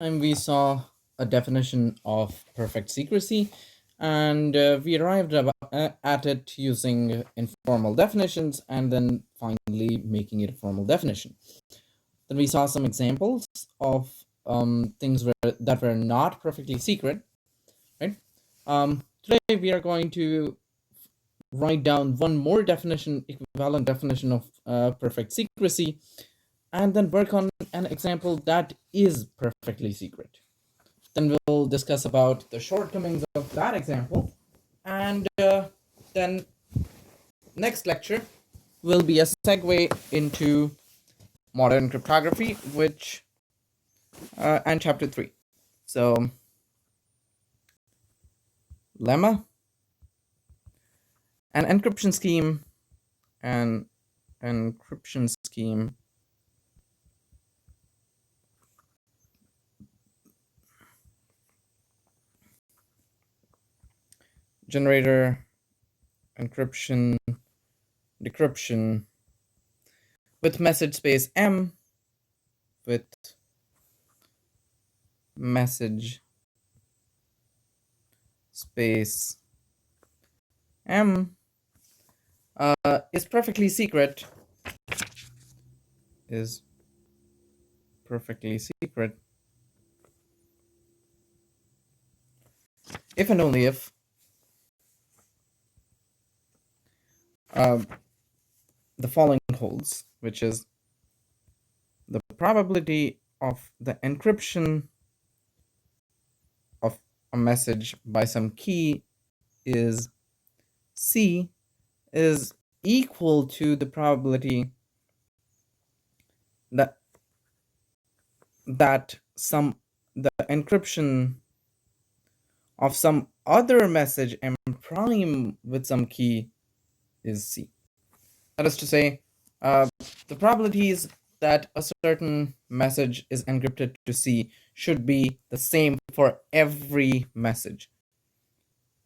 time we saw a definition of perfect secrecy, and we arrived at it using informal definitions and then finally making it a formal definition. Then we saw some examples of that were not perfectly secret, right? Today we are going to write down one more definition, equivalent definition of perfect secrecy, and then work on an example that is perfectly secret. Then we'll discuss about the shortcomings of that example, and then next lecture will be a segue into modern cryptography, which and chapter 3. So, lemma, an an encryption scheme generator, encryption, decryption with message space M, with message space M is perfectly secret, is perfectly secret if and only if the following holds, which is the probability of the encryption of a message by some key is C is equal to the probability that the encryption of some other message M prime with some key is C. That is to say, the probabilities that a certain message is encrypted to C should be the same for every message.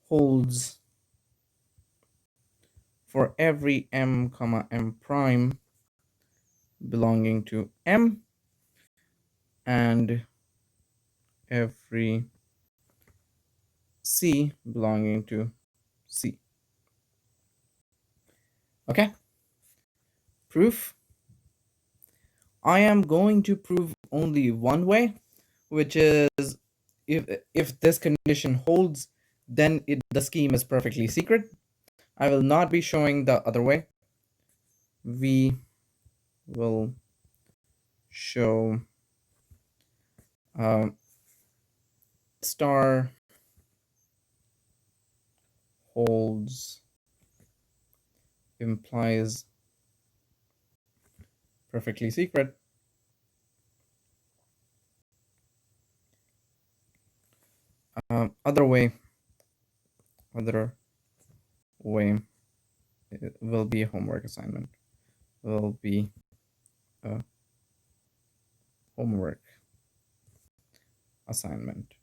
Holds for every M, M prime belonging to M and every C belonging to C. Okay? Proof. I am going to prove only one way, which is if this condition holds, then the scheme is perfectly secret. I will not be showing the other way. We will show star holds implies perfectly secret. Other way it will be a homework assignment. Will be a homework assignment.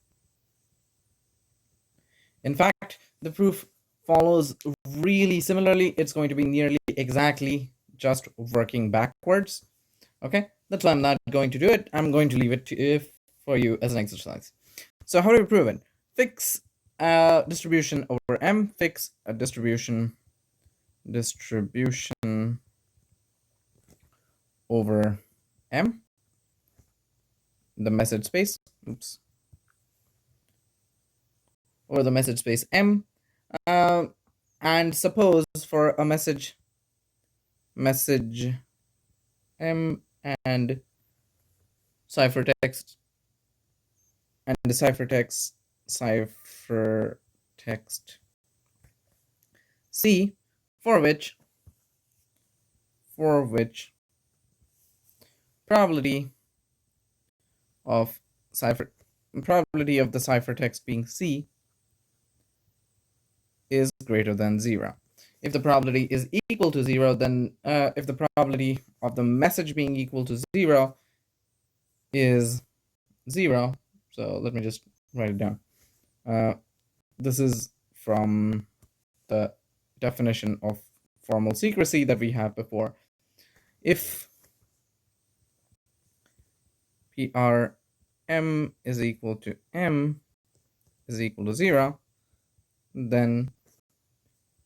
In fact, the proof follows really similarly. It's going to be nearly exactly just working backwards. Okay, that's why I'm not going to do it. I'm going to leave it for you as an exercise. So how do we prove it? Fix a distribution over M, fix a distribution over M, the message space, or the message space M, and suppose for a message M and ciphertext and the ciphertext C, for which probability of the ciphertext being C is greater than 0. If the probability is equal to 0, then if the probability of the message being equal to 0 is 0, so let me just write it down. This is from the definition of formal secrecy that we have before. If PR m is equal to m is equal to 0, then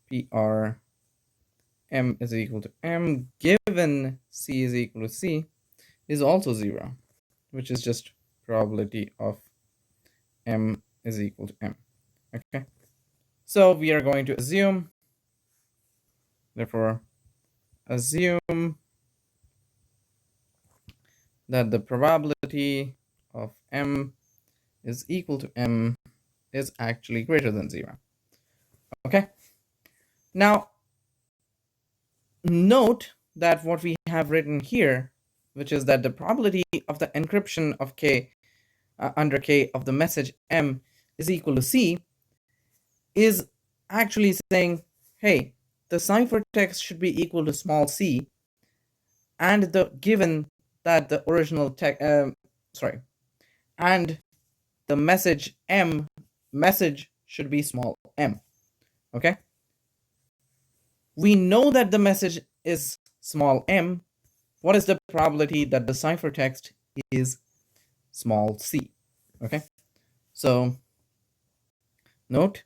PR m is equal to m given c is equal to c is also 0, which is just probability of m is equal to m. Okay, so we are going to assume, therefore assume that the probability of m is equal to m is actually greater than 0. Okay, now note that what we have written here, which is that the probability of the encryption of k under k of the message m is equal to c, is actually saying, hey, the ciphertext should be equal to small c, and the given that the original text, and the message should be small m. Okay, we know that the message is small m. What is the probability that the ciphertext is small c? Okay, so note,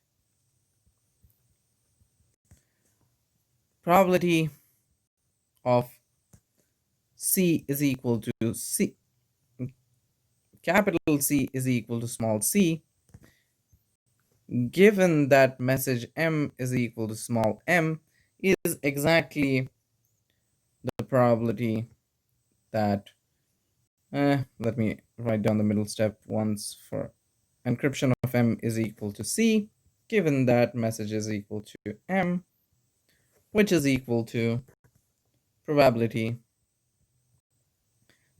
probability of c is equal to c, capital C is equal to small c, given that message m is equal to small m, is exactly the probability that, let me write down the middle step once, for encryption of m is equal to c, given that message is equal to m, which is equal to probability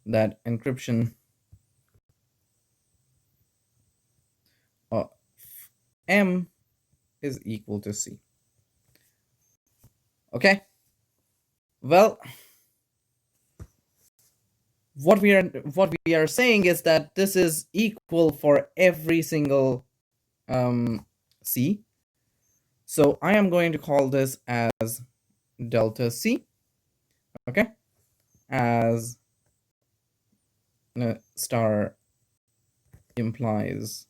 that encryption of m is equal to c. Okay, well, what we are saying is that this is equal for every single c. So I am going to call this as delta c. Okay, as star implies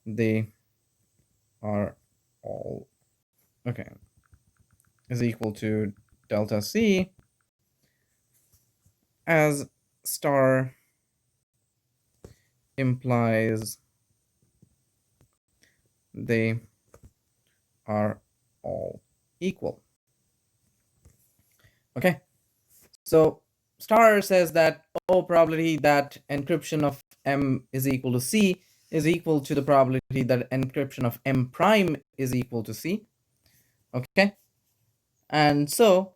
they are all, okay, is equal to delta c, as star implies they are all equal. Okay, so star says that, oh, probability that encryption of m is equal to c is equal to the probability that encryption of m prime is equal to c. Okay, and so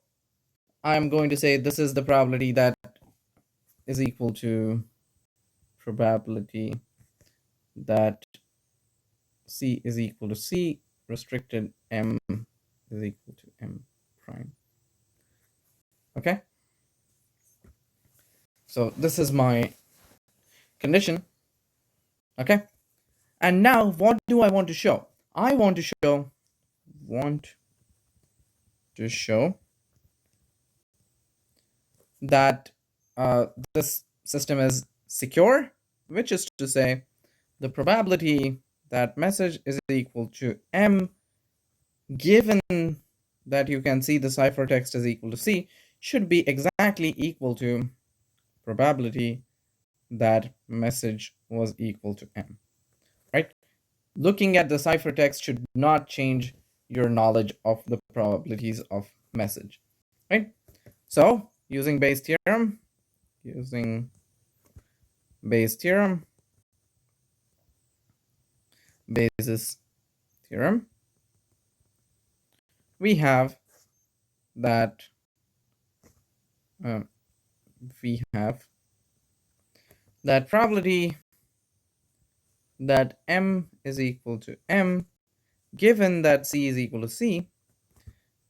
I'm going to say this is the probability that is equal to probability that c is equal to c restricted m is equal to m prime. Okay, so this is my condition. Okay, and now what do I want to show? I want to show that this system is secure, which is to say the probability that message is equal to m, given that you can see the ciphertext is equal to c, should be exactly equal to probability that message was equal to m, right? Looking at the ciphertext should not change your knowledge of the probabilities of message, right? So using Bayes' theorem, Bayes' theorem, we have that probability that m is equal to m, given that c is equal to c,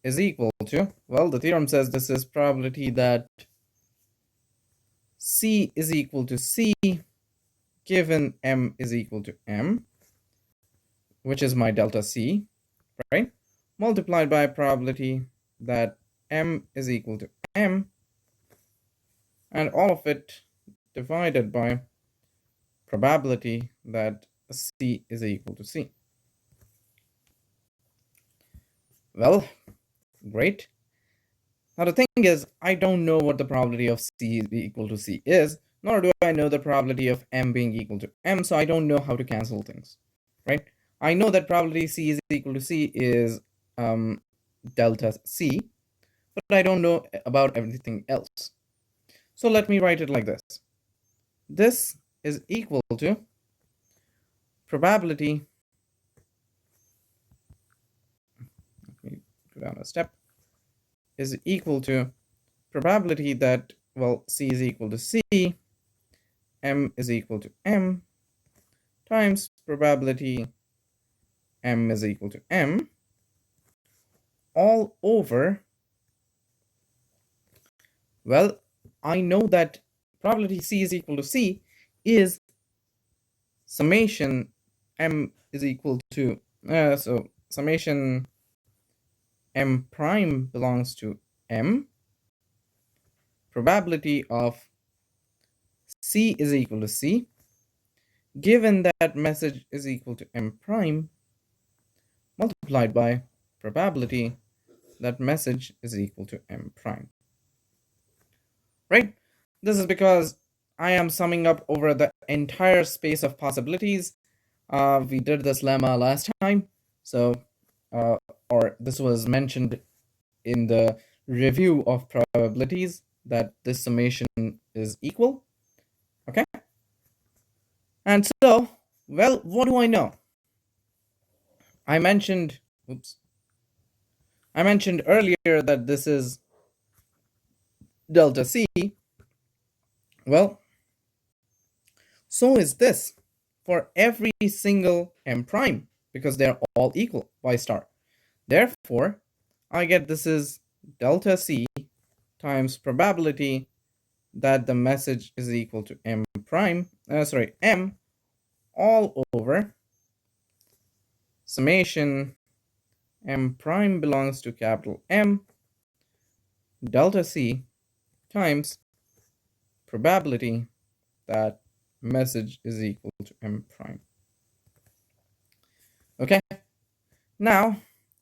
is equal to, well, the theorem says this is probability that c is equal to c given m is equal to m, which is my delta c, right? Multiplied by probability that m is equal to m, and all of it divided by probability that C is equal to C. Well, great. Now the thing is, I don't know what the probability of C is equal to C is, nor do I know the probability of M being equal to M, so I don't know how to cancel things, right? I know that probability C is equal to C is delta C, but I don't know about everything else. So let me write it like this. This is equal to probability, let me go down a step, is equal to probability that, well, C is equal to C, M is equal to M, times probability M is equal to M, all over, well, I know that probability C is equal to C is summation M is equal to, so summation M prime belongs to M, probability of C is equal to C, given that message is equal to M prime, multiplied by probability that message is equal to M prime. Right? This is because I am summing up over the entire space of possibilities. We did this lemma last time, so or this was mentioned in the review of probabilities that this summation is equal. Okay? And so, well, what do I know? I mentioned earlier that this is delta C. Well, so is this for every single M prime because they're all equal, Y star. Therefore, I get this is delta C times probability that the message is equal to M prime, M, all over summation M prime belongs to capital M delta C times probability that message is equal to M prime. Okay, now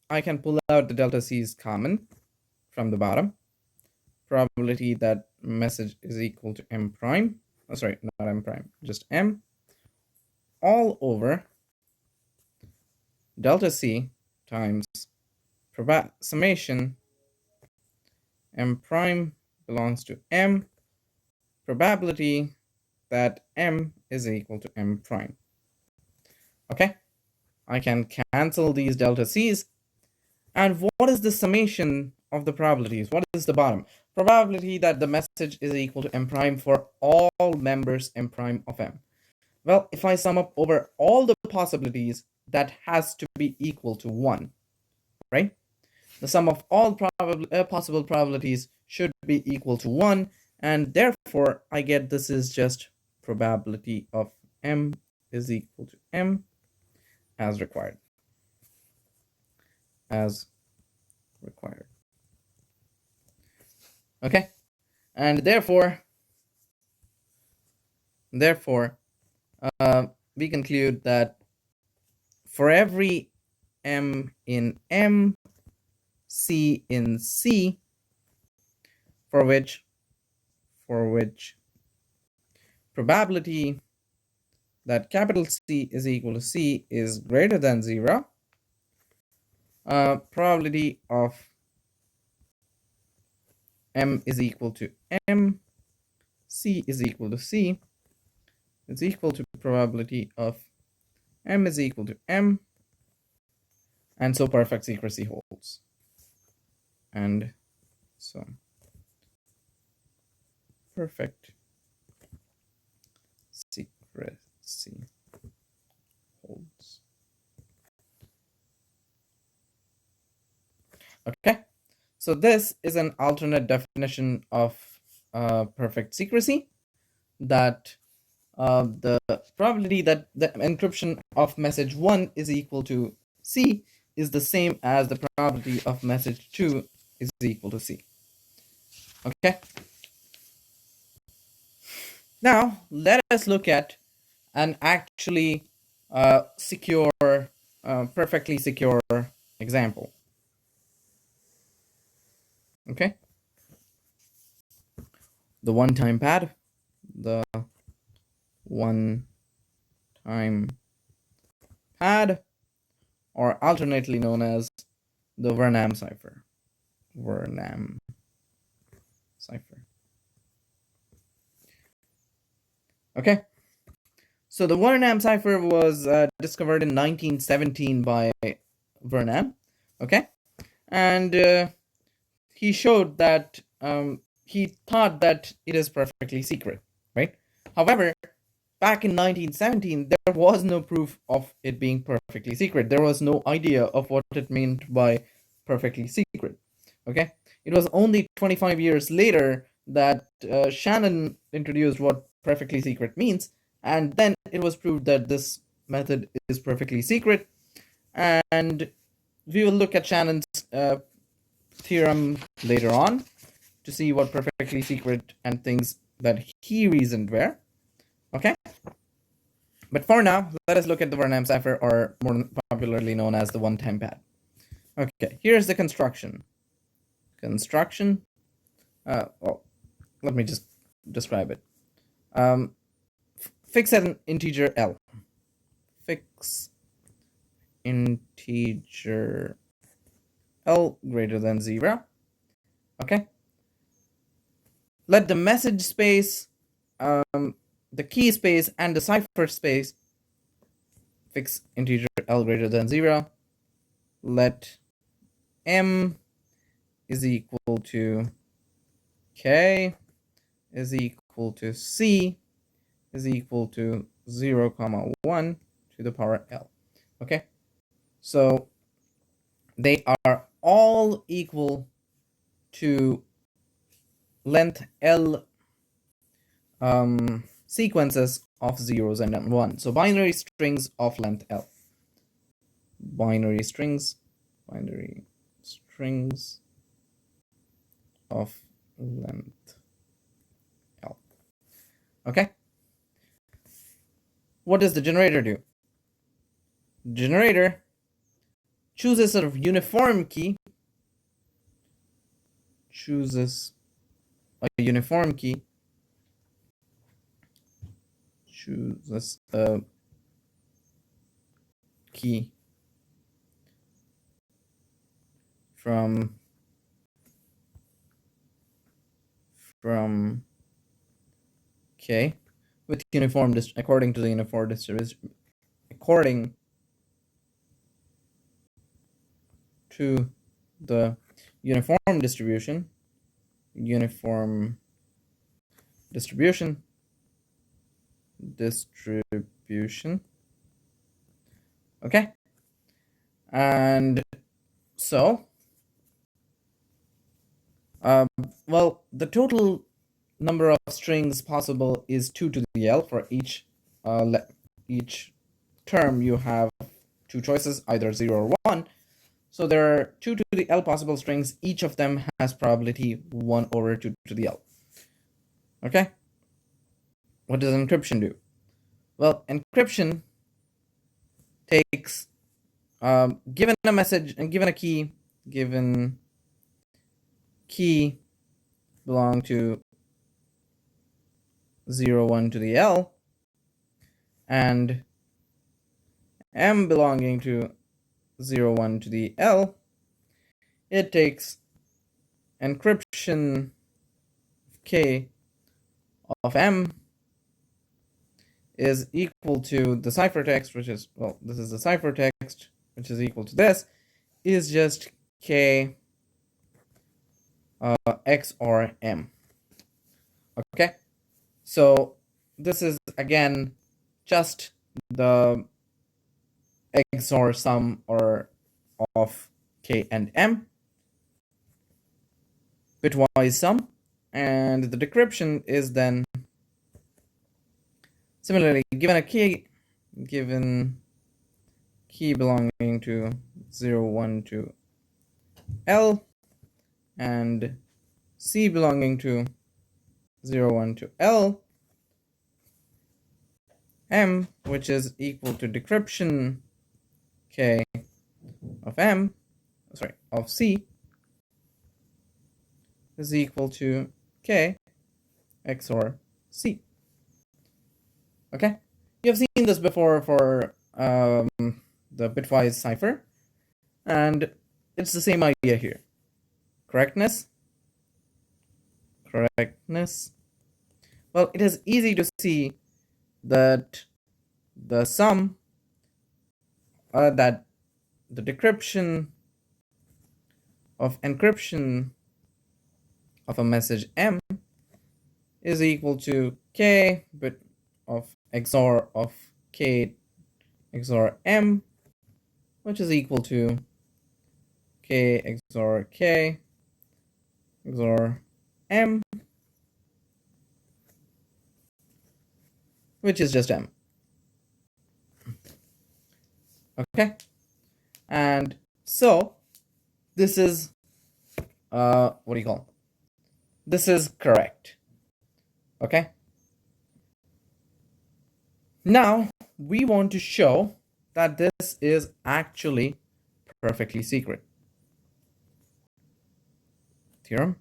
I can pull out the delta C's common from the bottom. Probability that message is equal to M prime, not M prime, just M, all over delta C times summation M prime belongs to M, probability that M is equal to M prime. Okay, I can cancel these delta C's. And what is the summation of the probabilities? What is the bottom? Probability that the message is equal to M prime for all members M prime of M. Well, if I sum up over all the possibilities, that has to be equal to 1, right? The sum of all possible probabilities should be equal to 1, and therefore I get this is just probability of M is equal to M as required. Okay, and therefore we conclude that for every M in M, C in C, for which probability that capital C is equal to C is greater than 0, probability of M is equal to M, C is equal to C, is equal to probability of M is equal to M, and so perfect secrecy holds. And so perfect secrecy holds. Okay, so this is an alternate definition of perfect secrecy, that the probability that the encryption of message 1 is equal to C is the same as the probability of message 2 is equal to C. Okay. Now, let us look at an actually secure, perfectly secure example. Okay, the one-time pad, the one-time pad, or alternately known as the Vernam cipher. Vernam cipher. Okay, so the Vernam cipher was discovered in 1917 by Vernam. Okay, and he showed that he thought that it is perfectly secret, right? However, back in 1917, there was no proof of it being perfectly secret. There was no idea of what it meant by perfectly secret. Okay, it was only 25 years later that Shannon introduced what perfectly secret means, and then it was proved that this method is perfectly secret. And we will look at Shannon's theorem later on to see what perfectly secret and things that he reasoned were. Okay? But for now, let us look at the Vernam cipher, or more popularly known as the one-time pad. Okay, here's the construction. Construction. Well, let me just describe it. Um, fix an integer L. Fix integer L greater than 0. Okay? Let the message space, the key space, and the cipher space fix integer L greater than 0. Let M is equal to K is equal to C is equal to 0 comma 1 to the power L. Okay, so they are all equal to length L sequences of zeros and 1. So binary strings of length L. Binary strings of length L. Okay. What does the generator do? Generator chooses a uniform key. Chooses a uniform key. Chooses a key from K with uniform according to the uniform distribution, according to the uniform distribution okay, and so well, the total number of strings possible is 2 to the L. For each term you have two choices, either 0 or 1. So there are 2 to the L possible strings. Each of them has probability 1 over 2 to the L. Okay? What does encryption do? Well, encryption takes, given a message and given a key, belong to 0, 1 to the L, and M belonging to 0, 1 to the L, it takes encryption K of M is equal to the ciphertext, which is, well, this is the ciphertext, which is equal to this, is just K XOR M. Okay, so this is again just the XOR sum or of K and M, bitwise sum, and the decryption is then similarly given key belonging to 0, 1 to L, and C belonging to 0, 1 to L, M, which is equal to decryption K of M, sorry, of C, is equal to K XOR C. Okay, you have seen this before for the bitwise cipher, and it's the same idea here. Correctness. Well, it is easy to see that the sum, that the decryption of encryption of a message M is equal to K bit of XOR of K XOR M, which is equal to K XOR K XOR M, which is just M. Okay, and so this is what do you call? This is correct. Okay. Now we want to show that this is actually perfectly secret. Theorem.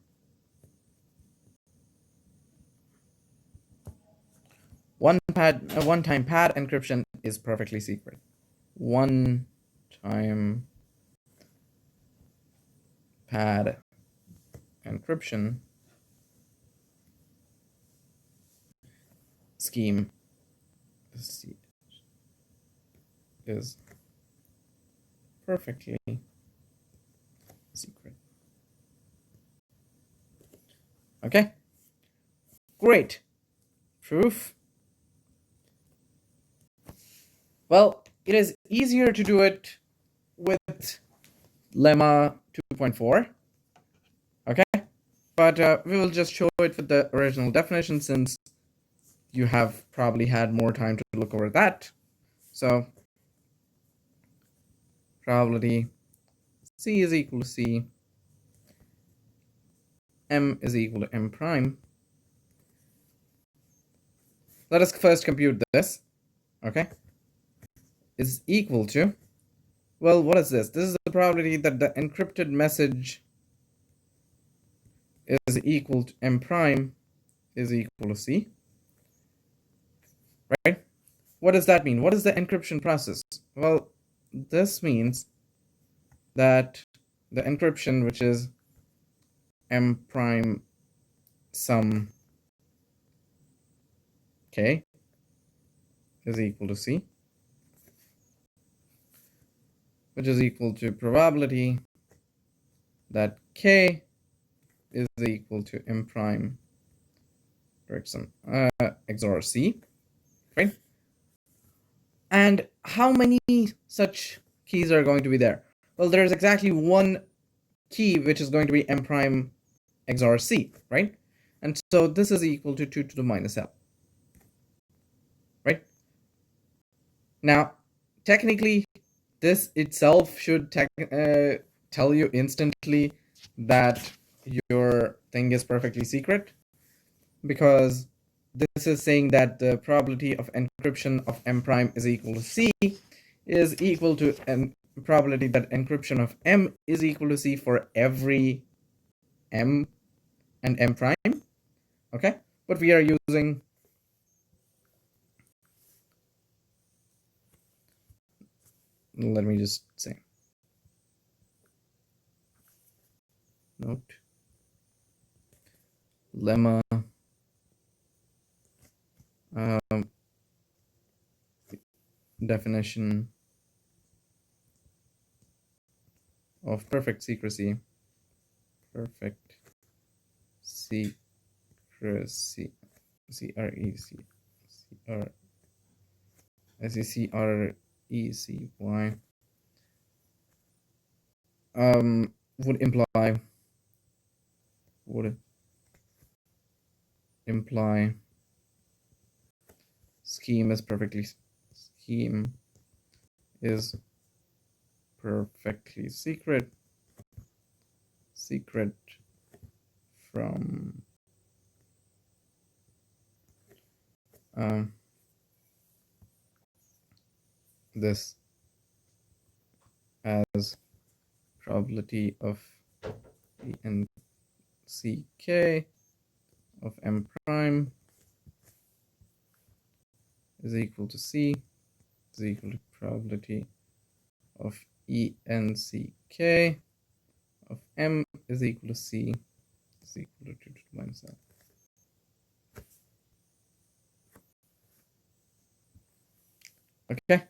One-time pad encryption is perfectly secret. One-time pad encryption scheme is perfectly secret. Okay, great. Proof. Well, it is easier to do it with lemma 2.4. Okay, but we will just show it with the original definition since you have probably had more time to look over that. So probability C is equal to C, M is equal to M prime. Let us first compute this. Okay, is equal to, well, what is this? This is the probability that the encrypted message is equal to M prime is equal to C. Right? What does that mean? What is the encryption process? Well, this means that the encryption, which is M prime sum K, is equal to C, which is equal to probability that K is equal to M prime direct sum XOR C, right? And how many such keys are going to be there? Well, there's exactly one key which is going to be M prime XOR C, right? And so this is equal to 2 to the minus L, right? Now, technically, this itself should tell you instantly that your thing is perfectly secret, because this is saying that the probability of encryption of M prime is equal to C is equal to probability that encryption of M is equal to C for every M and M prime. Okay, but we are using let me just say note lemma definition of perfect secrecy. Perfect secrecy. Secrecy would imply scheme is perfectly secret from this as probability of E and CK of M prime is equal to C is equal to probability of E and CK of M is equal to C is equal to 2 to the minus L. Okay.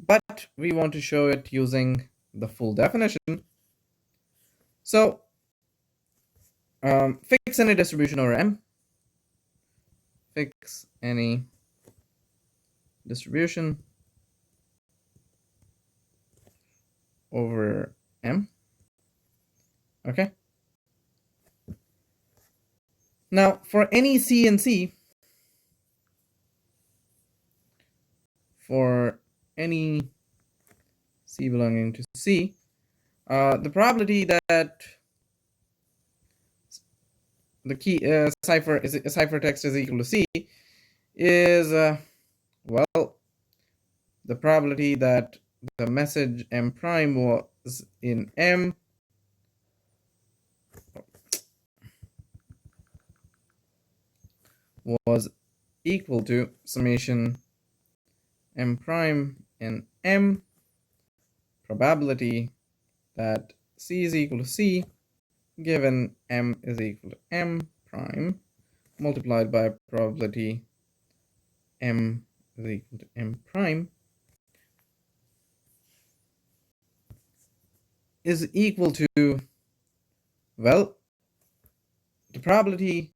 But we want to show it using the full definition. So fix any distribution over M. Fix any distribution over M. Okay. Now for any C and C, for any C belonging to C, the probability that the key ciphertext is equal to C is well, the probability that the message M prime was in M was equal to summation M prime in M probability that C is equal to C given M is equal to M prime multiplied by probability M is equal to M prime is equal to, well, the probability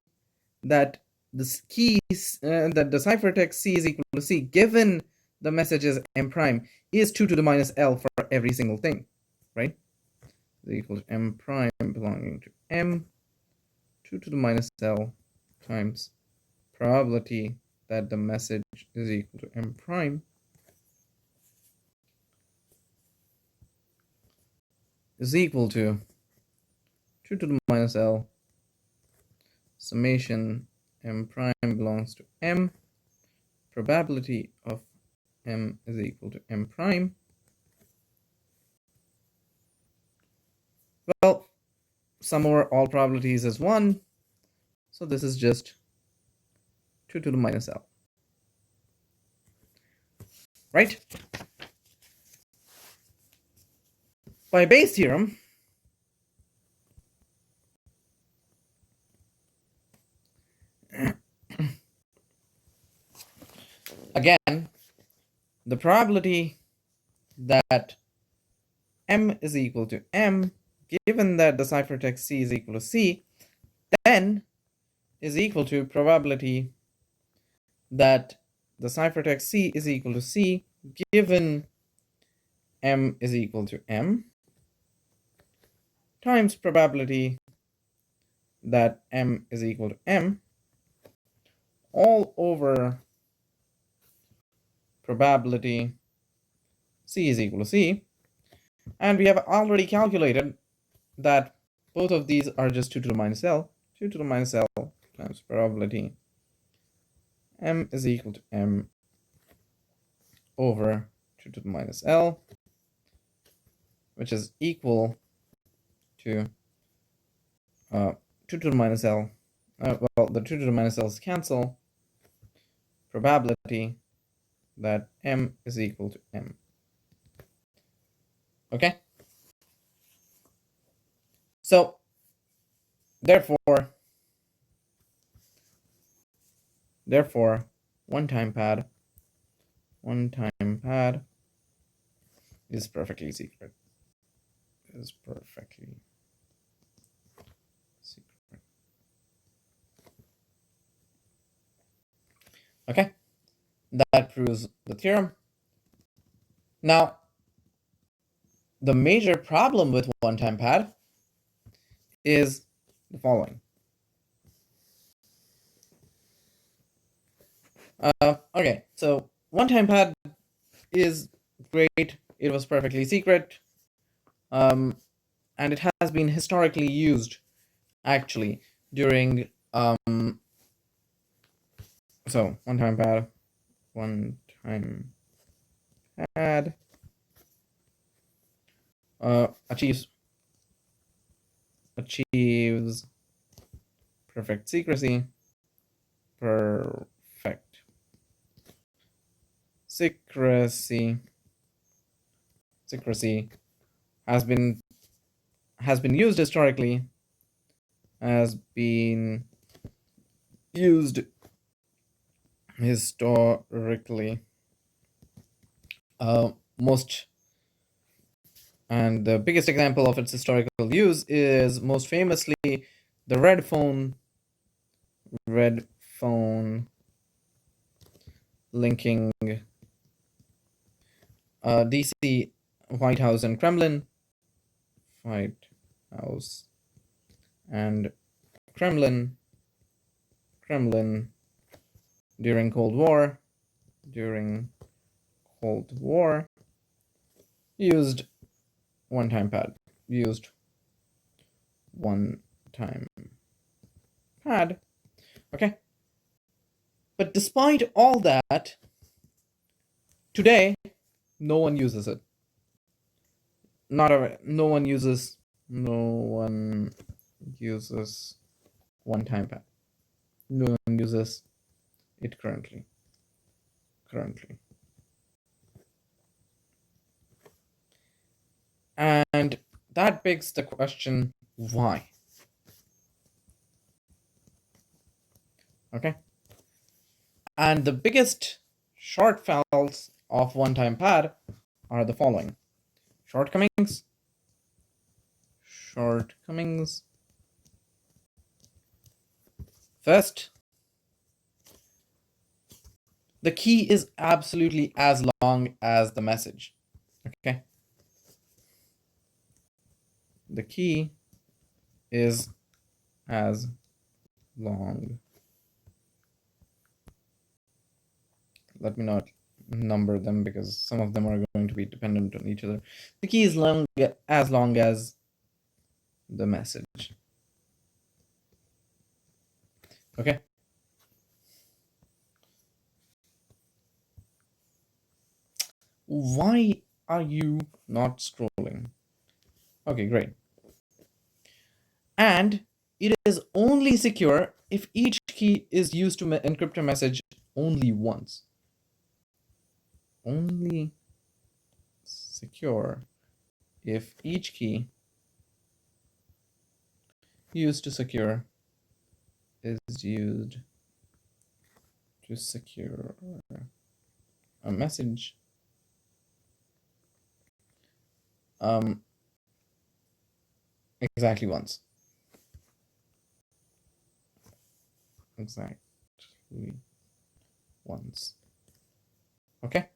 that the keys that the ciphertext C is equal to C given the message is M prime is 2 to the minus L for every single thing, right? Is equal to M prime belonging to M 2 to the minus L times probability that the message is equal to M prime is equal to 2 to the minus L summation M prime belongs to M probability of M is equal to M prime. Well, sum over all probabilities is 1, so this is just 2 to the minus L, right? By Bayes' theorem, again, the probability that M is equal to M, given that the ciphertext C is equal to C, then is equal to probability that the ciphertext C is equal to C, given M is equal to M, times probability that M is equal to M, all over probability C is equal to C. And we have already calculated that both of these are just 2 to the minus L. 2 to the minus L times probability M is equal to M over 2 to the minus L, which is equal to 2 to the minus L. Well, the 2 to the minus L's cancel. Probability that M is equal to M. Okay? So, therefore, one-time pad is perfectly secret. Is perfectly secret. Okay? That proves the theorem. Now, the major problem with one-time pad is the following. Okay, so one-time pad is great. It was perfectly secret. And it has been historically used, actually, during So one-time pad achieves perfect secrecy. Perfect secrecy has been used historically, has been used historically. Most and the biggest example of its historical use is most famously the red phone linking DC, White House and White House and Kremlin during Cold War used one-time pad used one-time pad. Okay, but despite all that, today no one uses it. No one uses one-time pad. No one uses it currently. And that begs the question, why? Okay. And the biggest shortfalls of one-time pad are the following. Shortcomings. First, the key is absolutely as long as the message. Okay. The key is as long. Let me not number them because some of them are going to be dependent on each other. The key is as long as the message. Okay. Why are you not scrolling? Okay, great. And it is only secure if each key is used to encrypt a message only once. Only secure if each key used to secure is used to secure a message exactly once. Okay.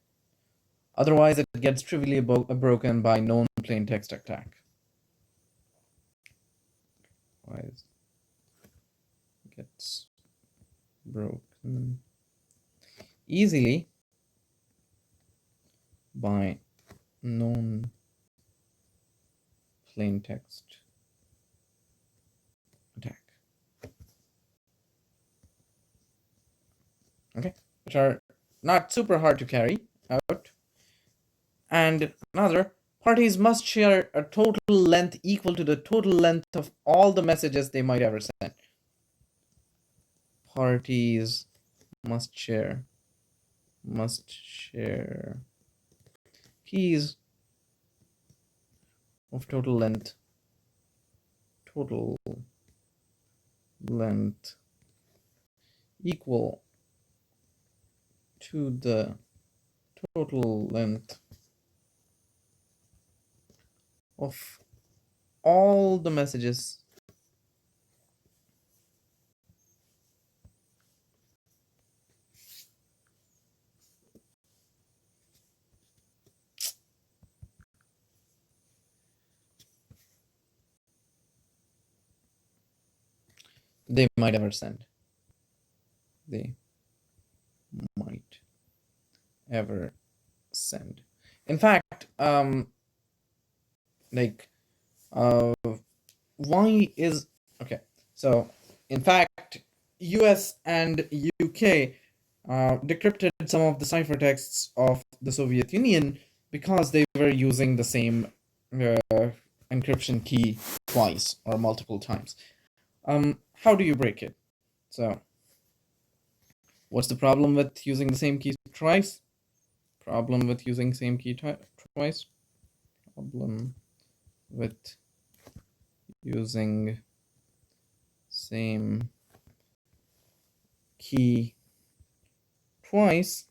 Otherwise, it gets trivially broken by known plain text attack. Otherwise, it gets broken easily by known plain text attack. Okay, which are not super hard to carry out. And another, parties must share a total length equal to the total length of all the messages they might ever send. Parties must share keys of total length equal to the total length of all the messages they might ever send. In fact, like, why is okay? So, in fact, U.S. and UK decrypted some of the ciphertexts of the Soviet Union because they were using the same encryption key twice or multiple times. How do you break it? So, what's the problem with using the same key twice? Problem with using same key twice? Problem with using same key twice.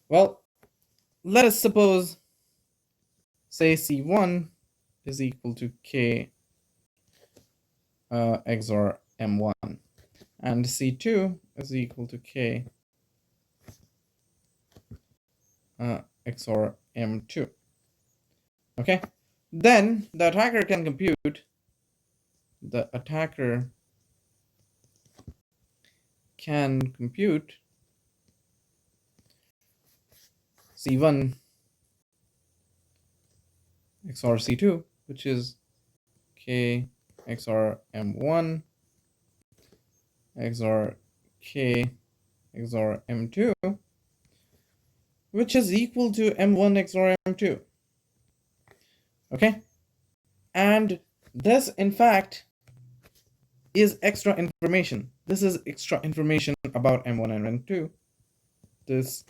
Well, let us suppose, say C1 is equal to K XOR M1, and C2 is equal to K XOR M2. Okay, then the attacker can compute. The attacker can compute C1 XOR C2, which is K XOR M1 XOR K XOR M2, which is equal to M1 XOR M2. Okay, and this in fact is extra information. This is extra information about M1 and M2. This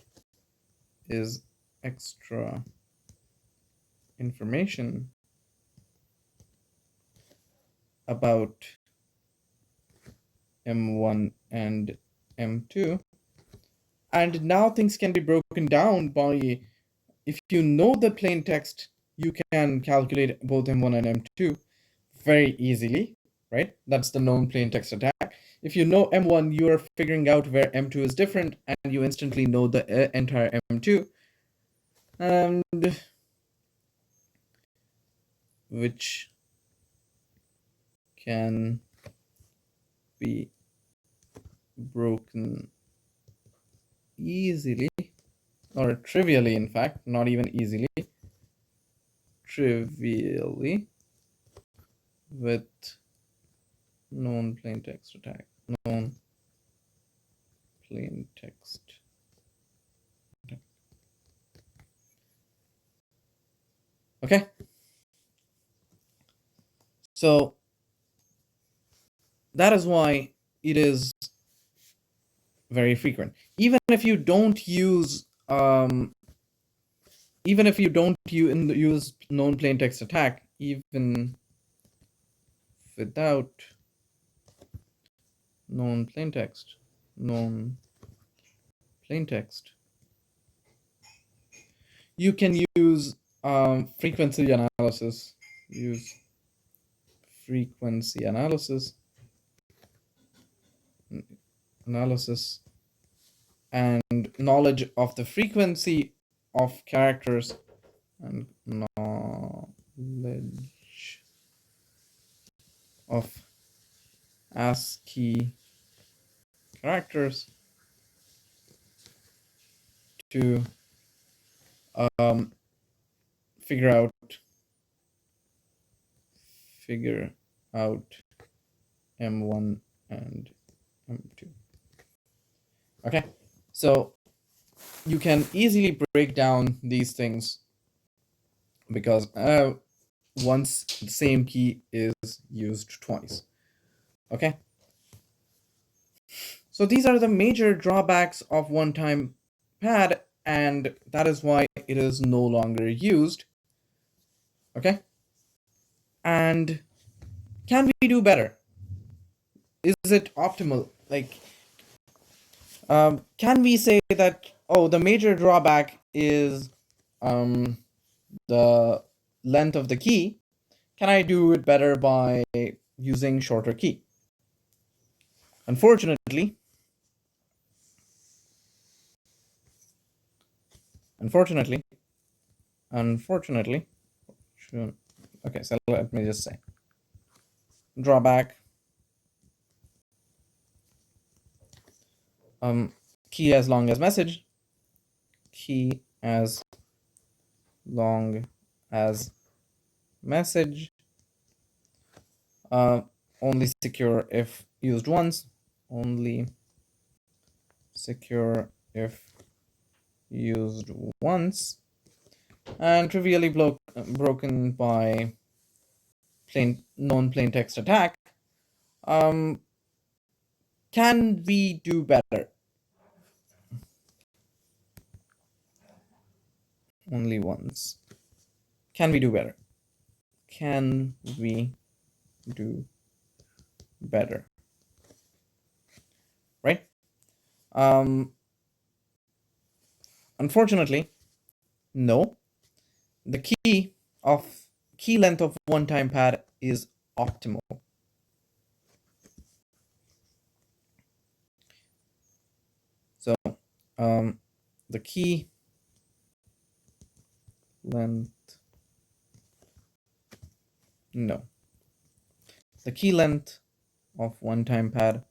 is extra information about M1 and M2. And now things can be broken down by, if you know the plain text, you can calculate both M1 and M2 very easily, right? That's the known plain text attack. If you know M1, you are figuring out where M2 is different, and you instantly know the entire M2. And which can be broken easily, or trivially, in fact, not even easily, trivially, with known plain text attack. Known plain text attack. Okay. So that is why it is very frequent. Even if you don't use use known plain text attack, even without known plain text, you can use frequency analysis. Use frequency analysis and knowledge of the frequency of characters and knowledge of ASCII characters to figure out M1 and M2. Okay, so you can easily break down these things because once the same key is used twice. Okay, so these are the major drawbacks of one-time pad, and that is why it is no longer used. Okay, and can we do better? Is it optimal? Like, can we say that, oh, the major drawback is the length of the key? Can I do it better by using shorter key? Unfortunately, okay, so let me just say, drawback, key as long as message, only secure if used once, only secure if used once, and trivially broken by known plain text attack. Um, can we do better? Only once. Can we do better? Can we do better? Right? Unfortunately, no. The key length of one time pad is optimal. So the key length, no. The key length of one time pad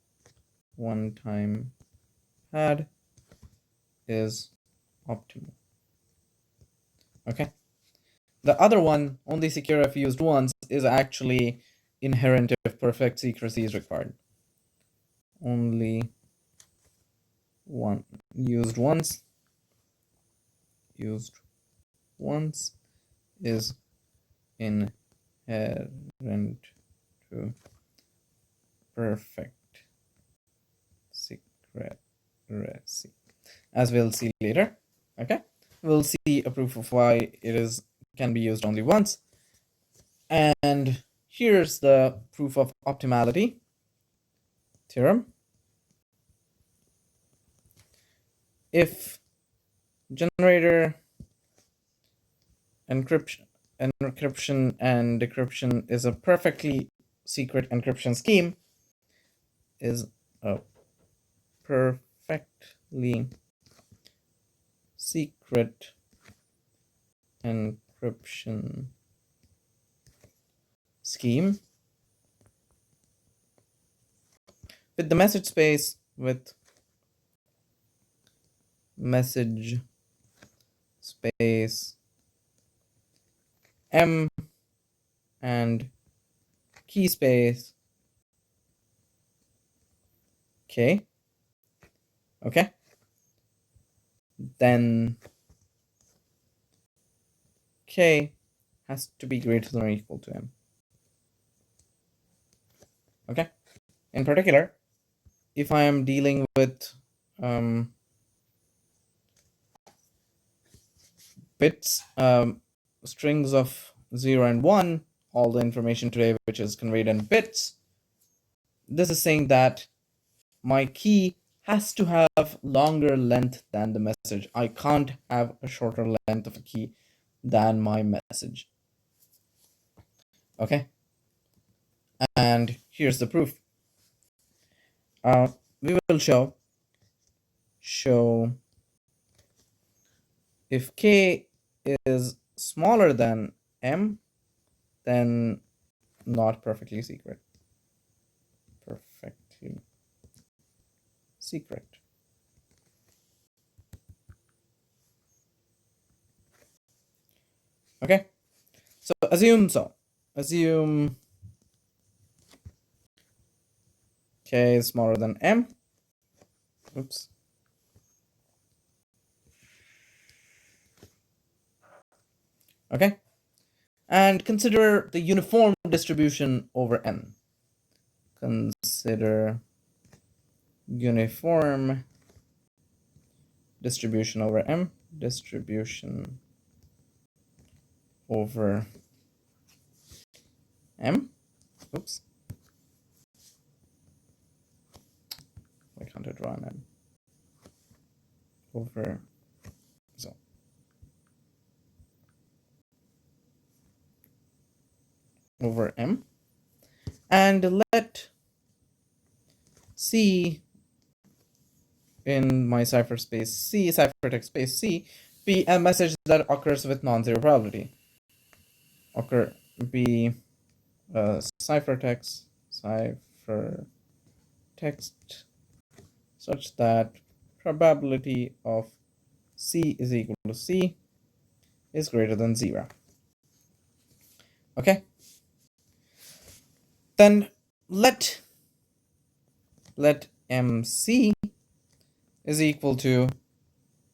is optimal. Okay. The other one, only secure if used once, is actually inherent if perfect secrecy is required. Only one used once is inherent to perfect secrecy, as we'll see later. Okay, we'll see a proof of why it can be used only once. And here's the proof of optimality theorem. If generator encryption and decryption is a perfectly secret encryption scheme, is a perfectly secret encryption scheme with the message space M and key space K. Okay, then K has to be greater than or equal to M. Okay, in particular, if I am dealing with bits, strings of 0 and 1, all the information today which is conveyed in bits, this is saying that my key has to have longer length than the message. I can't have a shorter length of a key than my message. Okay, and here's the proof. We will show if K is smaller than M, then not perfectly secret. Perfectly secret. Okay, so assume K is smaller than M. Oops. Okay, and consider the uniform distribution over N. Consider uniform distribution over M. Distribution over M. Oops. Why can't I draw an M? Over M, and let C in my ciphertext space C be a message that occurs with non-zero probability. Be ciphertext such that probability of C is equal to C is greater than 0. Okay, then let MC is equal to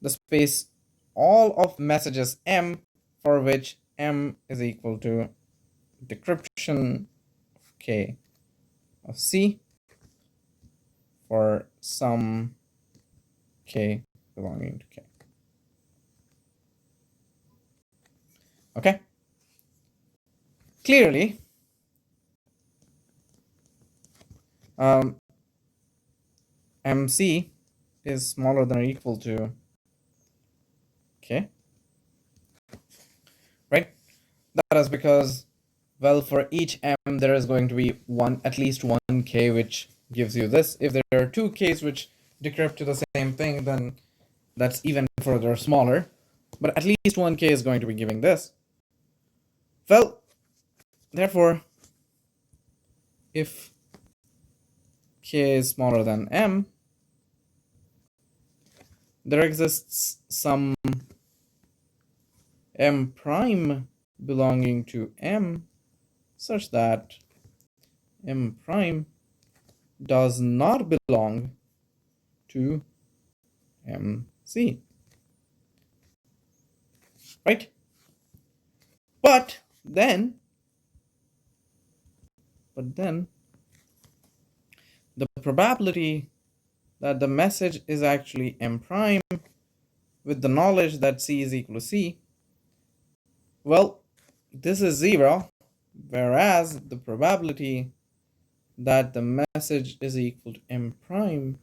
the space all of messages M for which M is equal to decryption of K of C for some K belonging to K. Okay? Clearly, MC is smaller than or equal to K, right? That is because, well, for each M there is going to be at least one K which gives you this. If there are two Ks which decrypt to the same thing, then that's even further smaller. But at least one K is going to be giving this. Well, therefore, if K is smaller than M, there exists some M prime belonging to M such that M prime does not belong to MC. Right? But then the probability that the message is actually M prime with the knowledge that C is equal to C, well, this is 0, whereas the probability that the message is equal to M prime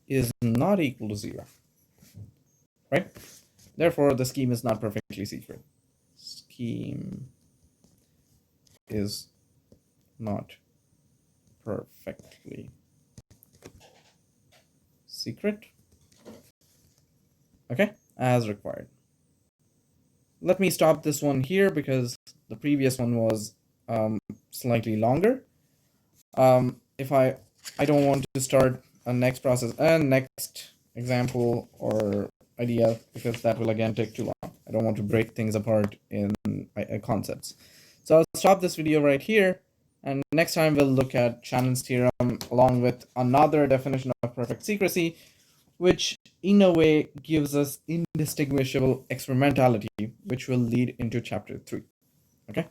is not equal to 0. Right? Therefore, the scheme is not perfectly secret. Scheme is not perfectly secret. Okay, as required. Let me stop this one here because the previous one was slightly longer. If I don't want to start a next process and next example or idea because that will again take too long. I don't want to break things apart in concepts. So I'll stop this video right here, and next time we'll look at Shannon's theorem along with another definition of perfect secrecy, which in a way gives us indistinguishable experimentality, which will lead into chapter 3. Okay.